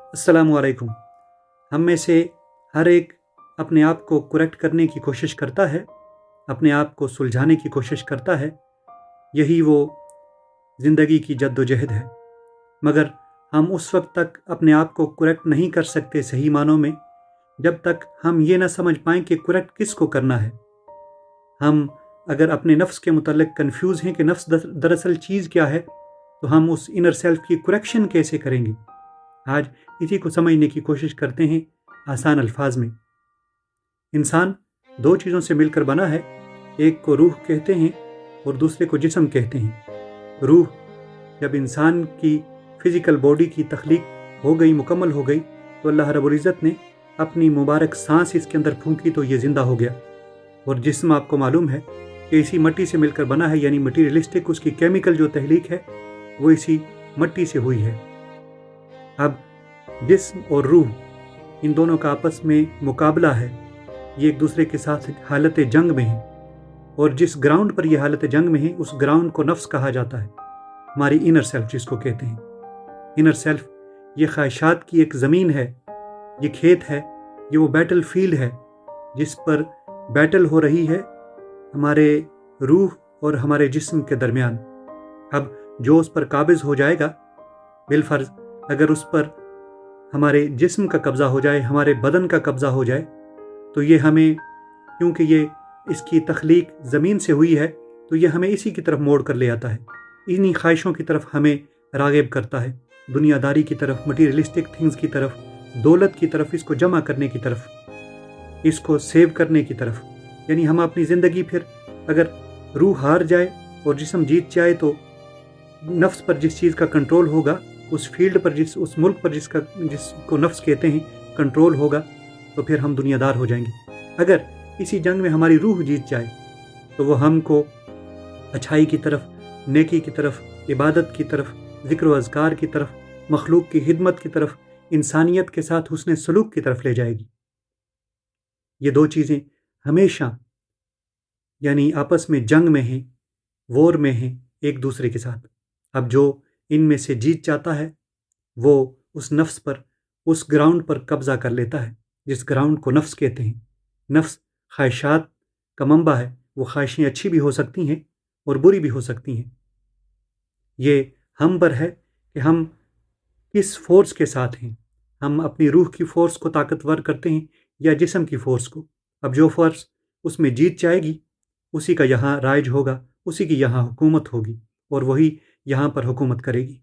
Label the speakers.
Speaker 1: अस्सलामु अलैकुम। हम में से हर एक अपने आप को करेक्ट करने की कोशिश करता है, अपने आप को सुलझाने की कोशिश करता है। यही वो ज़िंदगी की जद्दोजहद है। मगर हम उस वक्त तक अपने आप को करेक्ट नहीं कर सकते सही मानों में, जब तक हम ये ना समझ पाएँ कि करेक्ट किस को करना है। हम अगर अपने नफ्स के मुतल्लिक कंफ्यूज हैं कि नफ्स दरअसल चीज़ क्या है, तो हम उस इनर सेल्फ की करेक्शन कैसे करेंगे। आज इसी को समझने की कोशिश करते हैं आसान अल्फाज में। इंसान दो चीज़ों से मिलकर बना है, एक को रूह कहते हैं और दूसरे को जिस्म कहते हैं। रूह जब इंसान की फ़िज़िकल बॉडी की तख्लीक हो गई, मुकम्मल हो गई, तो अल्लाह रब्बुल इज़्ज़त ने अपनी मुबारक सांस इसके अंदर फूंकी तो ये ज़िंदा हो गया। और जिस्म आपको मालूम है कि इसी मिट्टी से मिलकर बना है, यानी मटीरियलिस्टिक उसकी केमिकल जो तहलीक है वो इसी मिट्टी से हुई है। अब जिस्म और रूह इन दोनों का आपस में मुकाबला है, ये एक दूसरे के साथ हालत जंग में है। और जिस ग्राउंड पर ये हालत जंग में है उस ग्राउंड को नफ्स कहा जाता है, हमारी इनर सेल्फ जिसको कहते हैं। इनर सेल्फ ये ख्वाहिशात की एक ज़मीन है, ये खेत है, ये वो बैटल फील्ड है जिस पर बैटल हो रही है हमारे रूह और हमारे जिस्म के दरमियान। अब जो उस पर काबिज हो जाएगा, बिलफर्ज अगर उस पर हमारे जिस्म का कब्ज़ा हो जाए, हमारे बदन का कब्ज़ा हो जाए, तो ये हमें, क्योंकि ये इसकी तख्लीक ज़मीन से हुई है, तो ये हमें इसी की तरफ मोड़ कर ले आता है, इन्हीं ख्वाहिशों की तरफ हमें राग़िब करता है, दुनियादारी की तरफ, मटीरियलिस्टिक थिंग्स की तरफ, दौलत की तरफ, इसको जमा करने की तरफ, इसको सेव करने की तरफ। यानी हम अपनी ज़िंदगी फिर अगर रूह हार जाए और जिस्म जीत जाए, तो नफ्स पर जिस चीज़ का कंट्रोल होगा, उस फील्ड पर, उस मुल्क पर जिसको नफ्स कहते हैं कंट्रोल होगा, तो फिर हम दुनियादार हो जाएंगे। अगर इसी जंग में हमारी रूह जीत जाए तो वो हमको अच्छाई की तरफ, नेकी की तरफ, इबादत की तरफ, ज़िक्र व अज़कार की तरफ, मखलूक की खिदमत की तरफ, इंसानियत के साथ हुस्न सलूक की तरफ ले जाएगी। ये दो चीज़ें हमेशा यानी आपस में जंग में हैं, वॉर में हैं एक दूसरे के साथ। अब जो इनमें से जीत जाता है वो उस नफ्स पर, उस ग्राउंड पर कब्ज़ा कर लेता है जिस ग्राउंड को नफ्स कहते हैं। नफ्स ख्वाहिशात का मंबा है, वो ख्वाहिशें अच्छी भी हो सकती हैं और बुरी भी हो सकती हैं। ये हम पर है कि हम किस फोर्स के साथ हैं। हम अपनी रूह की फोर्स को ताकतवर करते हैं या जिस्म की फोर्स को। अब जो फोर्स उसमें जीत जाएगी उसी का यहाँ राज होगा, उसी की यहाँ हुकूमत होगी और वही यहाँ पर हुकूमत करेगी।